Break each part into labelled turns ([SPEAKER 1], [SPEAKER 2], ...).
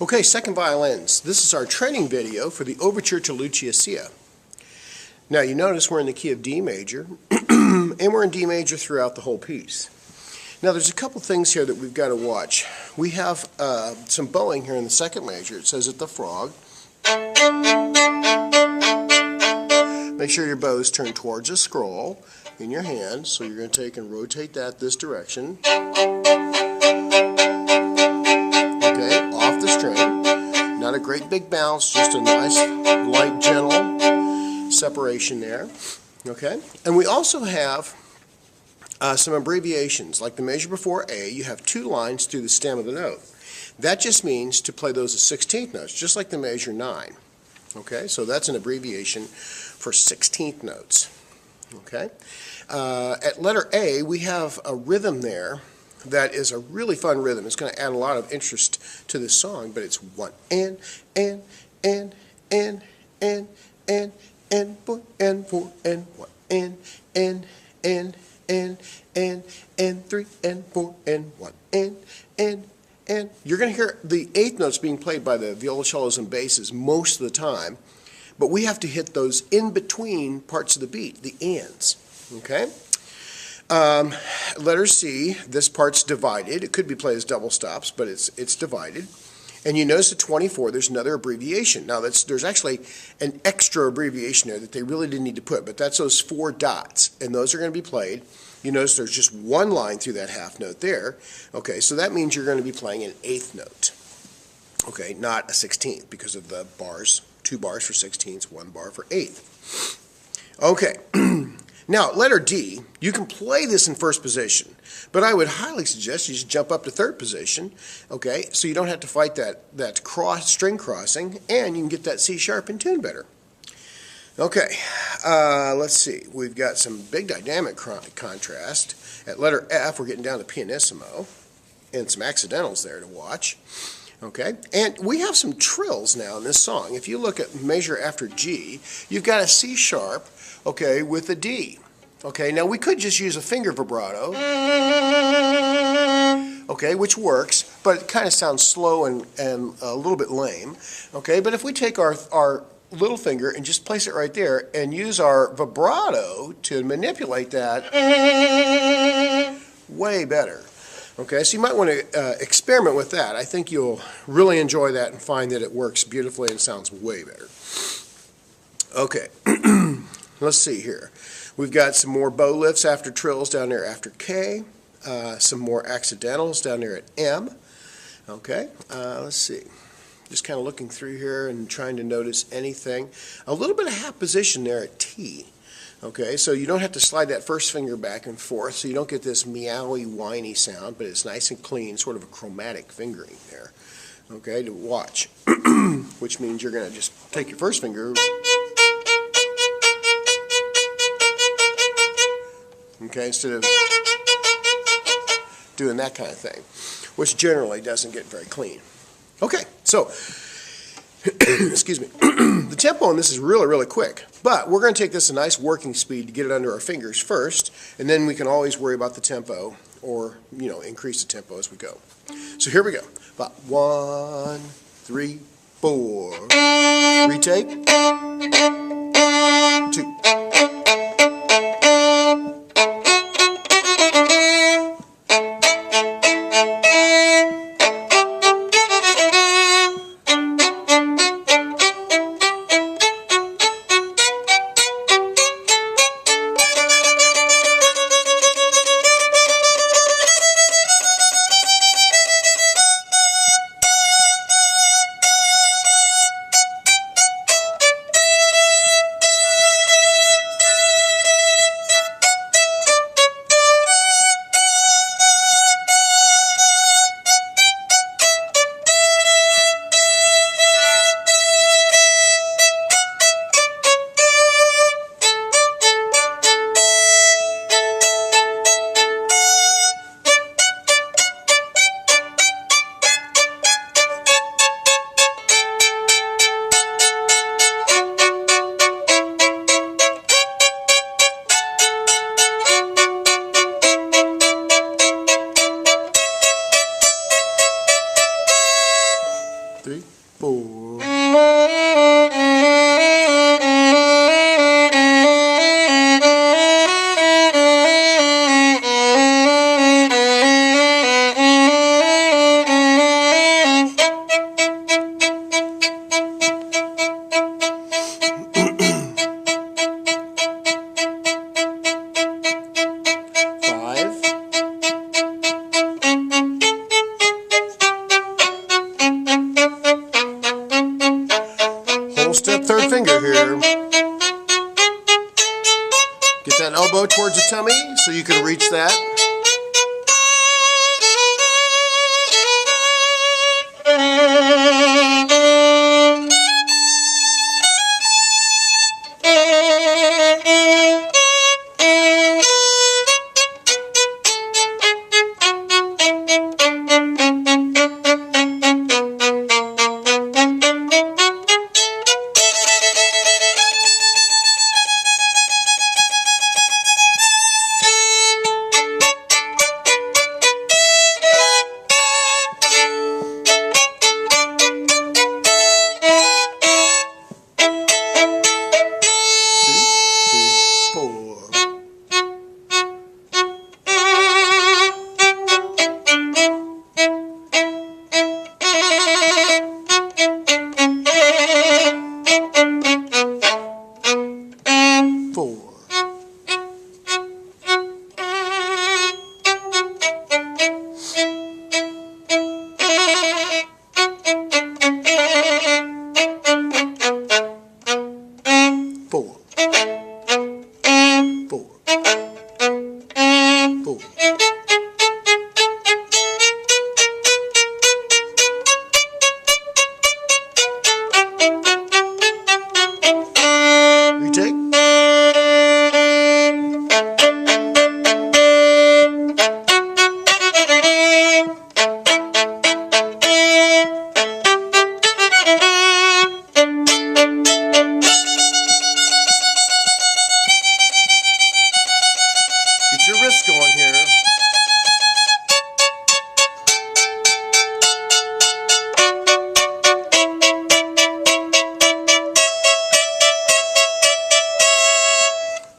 [SPEAKER 1] Okay, second violins. This is our training video for the Overture to Lucia Silla. Now you notice we're in the key of D major, and we're in D major throughout the whole piece. Now there's a couple things here that we've got to watch. We have some bowing here in the second measure. It says at the frog. Make sure your bow is turned towards a scroll in your hand, so you're going to take and rotate that this direction. Not a great big bounce, just a nice, light, gentle separation there. Okay, and we also have some abbreviations. Like the measure before A, you have two lines through the stem of the note. That just means to play those as 16th notes, just like the measure 9. Okay, so that's an abbreviation for 16th notes. Okay, at letter A, we have a rhythm there. That is a really fun rhythm. It's going to add a lot of interest to this song, but it's one and four and one and three and four and one and. You're going to hear the eighth notes being played by the violoncellos and basses most of the time, but we have to hit those in between parts of the beat, the ands. Okay. Letter C, this part's divided. It could be played as double stops, but it's divided. And you notice at 24, there's another abbreviation. Now, there's actually an extra abbreviation there that they really didn't need to put, but that's those 4 dots, and those are going to be played. You notice there's just one line through that half note there. Okay, so that means you're going to be playing an 8th note. Okay, not a 16th because of the bars, 2 bars for 16ths, 1 bar for 8th. Okay. Now, letter D, you can play this in first position, but I would highly suggest you just jump up to third position, okay, so you don't have to fight that string crossing, and you can get that C sharp in tune better. Okay, let's see. We've got some big dynamic contrast. At letter F, we're getting down to pianissimo, and some accidentals there to watch. Okay, and we have some trills now in this song. If you look at measure after G, you've got a C sharp, okay, with a D. Okay, now we could just use a finger vibrato, okay, which works, but it kind of sounds slow and a little bit lame. Okay, but if we take our little finger and just place it right there and use our vibrato to manipulate that, way better. Okay, so you might want to experiment with that. I think you'll really enjoy that and find that it works beautifully and sounds way better. Okay, let's see here. We've got some more bow lifts after trills down there after K. Some more accidentals down there at M. Okay, let's see. Just kind of looking through here and trying to notice anything. A little bit of half position there at T. Okay, so you don't have to slide that first finger back and forth, so you don't get this meowy, whiny sound, but it's nice and clean, sort of a chromatic fingering there. Okay, to watch, which means you're going to just take your first finger, okay, instead of doing that kind of thing, which generally doesn't get very clean. Okay, so, excuse me, the tempo on this is really, really quick, but we're going to take this a nice working speed to get it under our fingers first, and then we can always worry about the tempo or, increase the tempo as we go. So here we go. About 1, 3, 4. Retake. 2. 4. Whole step third finger here. Get that elbow towards the tummy so you can reach that. Get your wrist going here.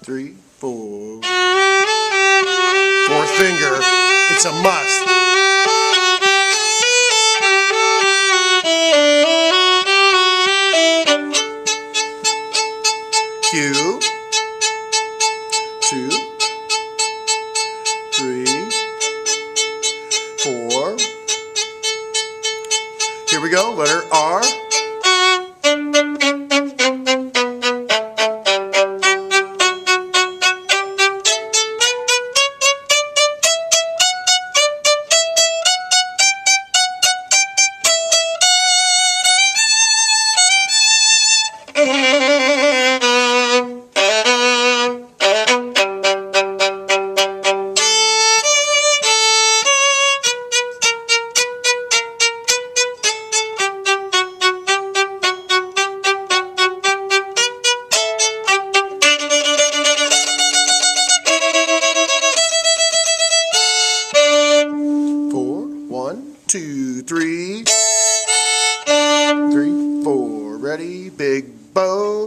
[SPEAKER 1] Three, 4. Fourth finger. It's a must. Q. 2. 3, 4. Here we go, letter R. One, 2, 3. 3, 4. Ready? Big bow.